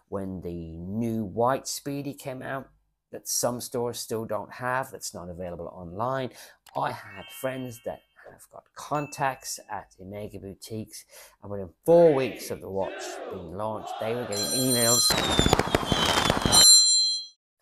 when the new white Speedy came out, that some stores still don't have, that's not available online. I had friends that have got contacts at Omega boutiques, and within 4 weeks of the watch being launched, they were getting emails.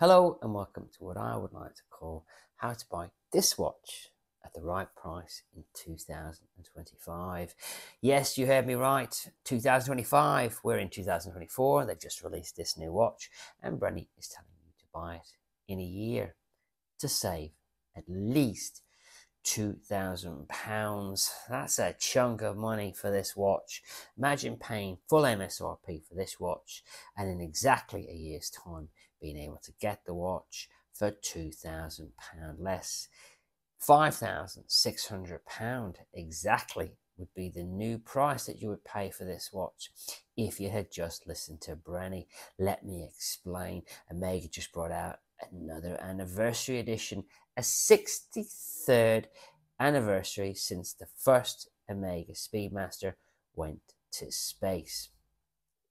Hello and welcome to what I would like to call how to buy this watch at the right price in 2025. Yes, you heard me right, 2025. We're in 2024. They've just released this new watch, and Brenny is telling you to buy it in a year to save at least £2,000. That's a chunk of money for this watch. Imagine paying full MSRP for this watch and in exactly a year's time being able to get the watch for £2,000 less. £5,600 exactly would be the new price that you would pay for this watch if you had just listened to Brenny. Let me explain. Omega just brought out another anniversary edition, a 63rd anniversary since the first Omega Speedmaster went to space.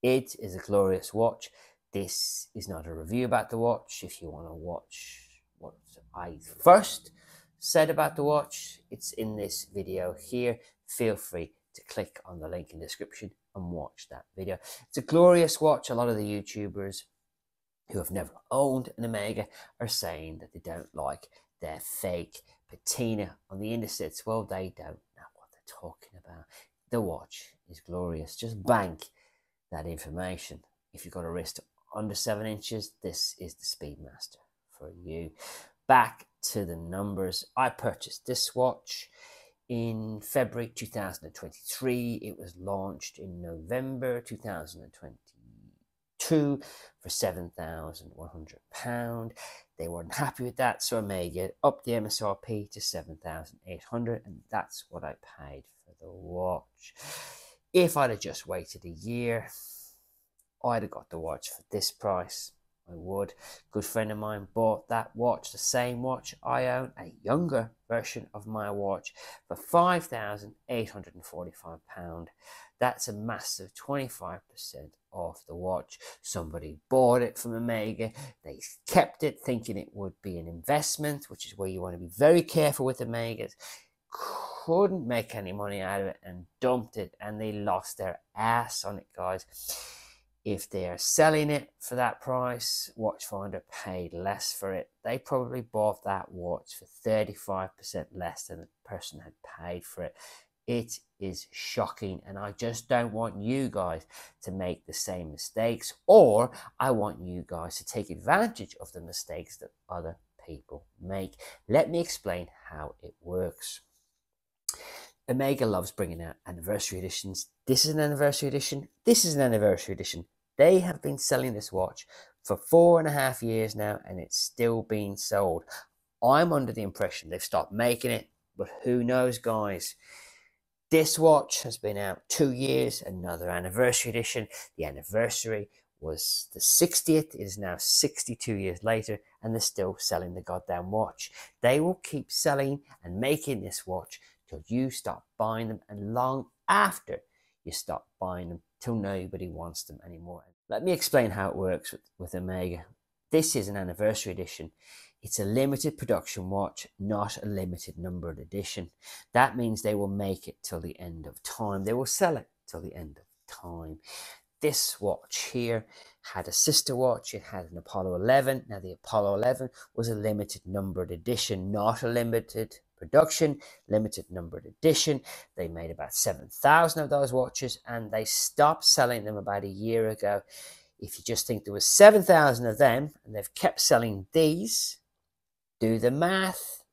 It is a glorious watch. This is not a review about the watch. If you want to watch what I first said about the watch, it's in this video here. Feel free to click on the link in the description and watch that video. It's a glorious watch. A lot of the YouTubers who have never owned an Omega are saying that they don't like their fake patina on the indices. Well, they don't know what they're talking about. The watch is glorious. Just bank that information. If you've got a wrist under 7 inches, this is the Speedmaster for you. Back to the numbers. I purchased this watch in February 2023. It was launched in November 2022 for £7,100. They weren't happy with that, so Omega upped the MSRP to £7,800, and that's what I paid for the watch. If I'd have just waited a year, I'd have got the watch for this price. I would. Good friend of mine bought that watch, the same watch I own, a younger version of my watch, for £5,845. That's a massive 25% off the watch. Somebody bought it from Omega. They kept it thinking it would be an investment, which is where you want to be very careful with Omegas. Couldn't make any money out of it and dumped it, and they lost their ass on it, guys. If they are selling it for that price, Watchfinder paid less for it. They probably bought that watch for 35% less than the person had paid for it. It is shocking, and I just don't want you guys to make the same mistakes, or I want you guys to take advantage of the mistakes that other people make. Let me explain how it works. Omega loves bringing out anniversary editions. This is an anniversary edition. This is an anniversary edition. They have been selling this watch for 4.5 years now, and it's still being sold. I'm under the impression they've stopped making it, but who knows, guys? This watch has been out 2 years, another anniversary edition. The anniversary was the 60th. It is now 62 years later, and they're still selling the goddamn watch. They will keep selling and making this watch till you stop buying them, and long after you stop buying them, till nobody wants them anymore. Let me explain how it works with Omega. This is an anniversary edition. It's a limited production watch, not a limited numbered edition. That means they will make it till the end of time. They will sell it till the end of time. This watch here had a sister watch. It had an Apollo 11. Now, the Apollo 11 was a limited numbered edition, not a limited production, limited numbered edition. They made about 7,000 of those watches, and they stopped selling them about a year ago. If you just think there was 7,000 of them and they've kept selling these, do the math.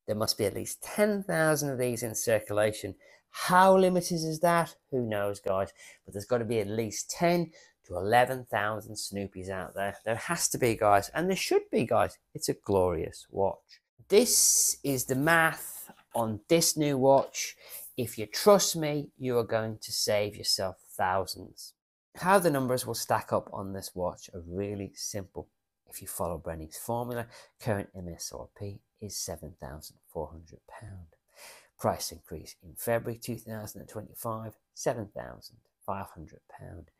There must be at least 10,000 of these in circulation. How limited is that? Who knows, guys? But there's got to be at least 10 to 11,000 Snoopies out there. There has to be, guys, and there should be, guys. It's a glorious watch. This is the math on this new watch. If you trust me, you are going to save yourself thousands. How the numbers will stack up on this watch are really simple. If you follow Brenny's formula, current MSRP is £7,400. Price increase in February 2025, £7,500.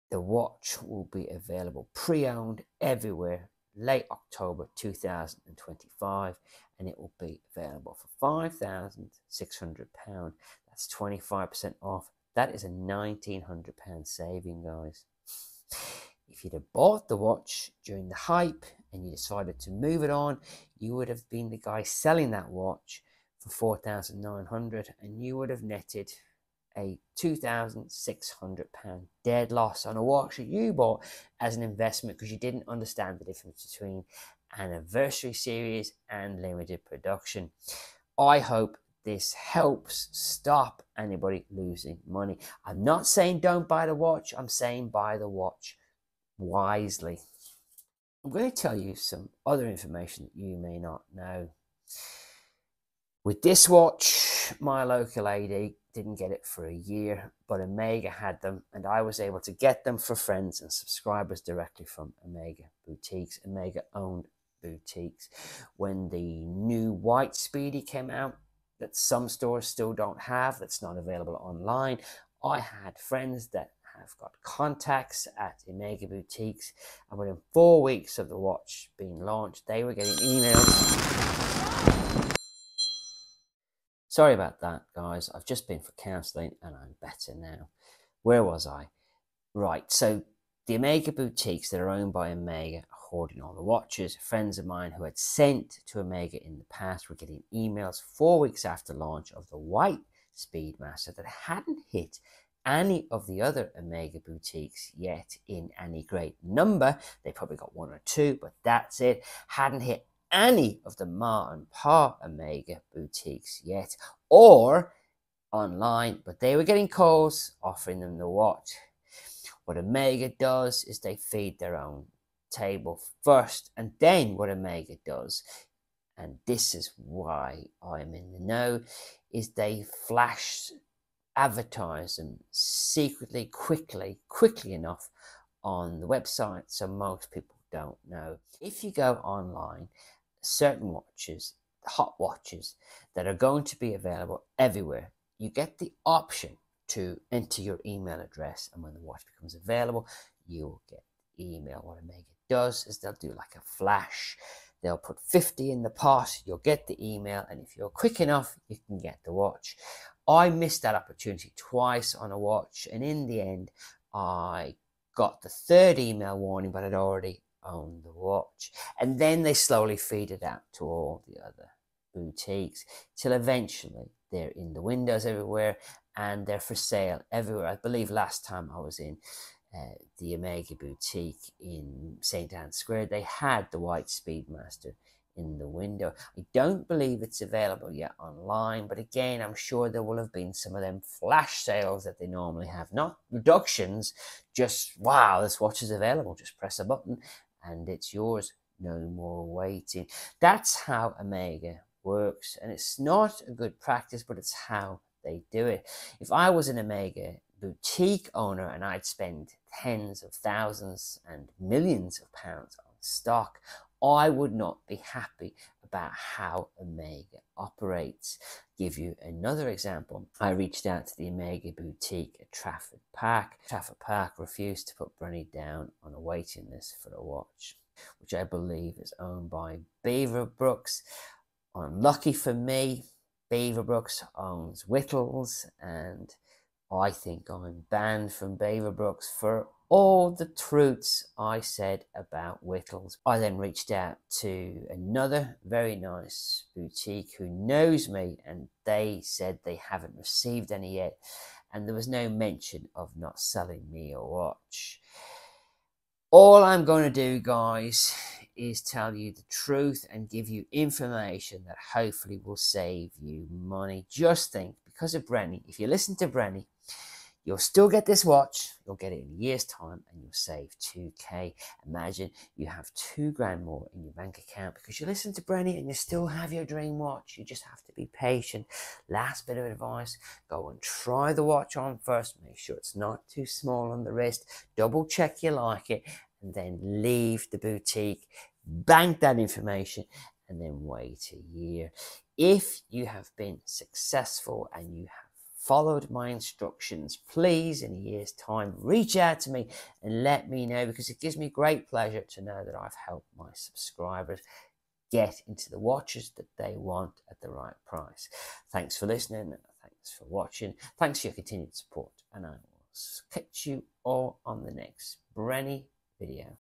The watch will be available pre-owned everywhere late October 2025, and it will be available for £5,600. That's 25% off. That is a £1,900 saving, guys. If you'd have bought the watch during the hype and you decided to move it on, you would have been the guy selling that watch for £4,900, and you would have netted a £2,600 dead loss on a watch that you bought as an investment because you didn't understand the difference between anniversary series and limited production. I hope this helps stop anybody losing money. I'm not saying don't buy the watch, I'm saying buy the watch wisely. I'm going to tell you some other information that you may not know. With this watch, my local AD didn't get it for a year, but Omega had them, and I was able to get them for friends and subscribers directly from Omega boutiques, Omega owned boutiques. When the new white Speedy came out, that some stores still don't have, that's not available online, I had friends that have got contacts at Omega boutiques, and within 4 weeks of the watch being launched, they were getting emails. Sorry about that, guys. I've just been for counselling and I'm better now. Where was I? Right, so the Omega boutiques that are owned by Omega are hoarding all the watches. Friends of mine who had sent to Omega in the past were getting emails 4 weeks after launch of the white Speedmaster that hadn't hit any of the other Omega boutiques yet in any great number. They probably got 1 or 2, but that's it. Hadn't hit any of the Ma and Pa Omega boutiques yet, or online, but they were getting calls offering them the watch. What Omega does is they feed their own table first, and then what Omega does, and this is why I'm in the know, is they flash advertise them secretly, quickly enough on the website so most people don't know. If you go online, certain watches, hot watches that are going to be available everywhere, you get the option to enter your email address, and when the watch becomes available, you'll get email. What Omega does is they'll do like a flash. They'll put 50 in the pot, you'll get the email, and if you're quick enough, you can get the watch. I missed that opportunity twice on a watch, and in the end, I got the third email warning, but I'd already owned the watch. And then they slowly feed it out to all the other boutiques till eventually they're in the windows everywhere and they're for sale everywhere. I believe last time I was in the Omega boutique in St. Anne's Square, they had the white Speedmaster in the window. I don't believe it's available yet online, but again, I'm sure there will have been some of them flash sales that they normally have, not reductions, just wow, this watch is available, just press a button and it's yours, no more waiting. That's how Omega works, and it's not a good practice, but it's how they do it. If I was an Omega boutique owner and I'd spend tens of thousands and millions of pounds on stock, I would not be happy about how Omega operates. Give you another example. I reached out to the Omega boutique at Trafford Park. Trafford Park refused to put Brenny down on a waiting list for the watch, which I believe is owned by Beaverbrooks. Unlucky for me, Beaverbrooks owns Whittles, and I think I'm banned from Beaverbrooks for all the truths I said about Whittles. I then reached out to another very nice boutique who knows me, and they said they haven't received any yet, and there was no mention of not selling me a watch. All I'm going to do, guys, is tell you the truth and give you information that hopefully will save you money. Just think, because of Brenny, if you listen to Brenny, you'll still get this watch, you'll get it in a year's time, and you'll save 2k. Imagine you have 2 grand more in your bank account because you listen to Brenny and you still have your dream watch. You just have to be patient. Last bit of advice, go and try the watch on first. Make sure it's not too small on the wrist. Double check you like it, and then leave the boutique. Bank that information and then wait a year. If you have been successful and you have followed my instructions, please, in a year's time, reach out to me and let me know, because it gives me great pleasure to know that I've helped my subscribers get into the watches that they want at the right price. Thanks for listening. Thanks for watching. Thanks for your continued support. And I will catch you all on the next Brenny video.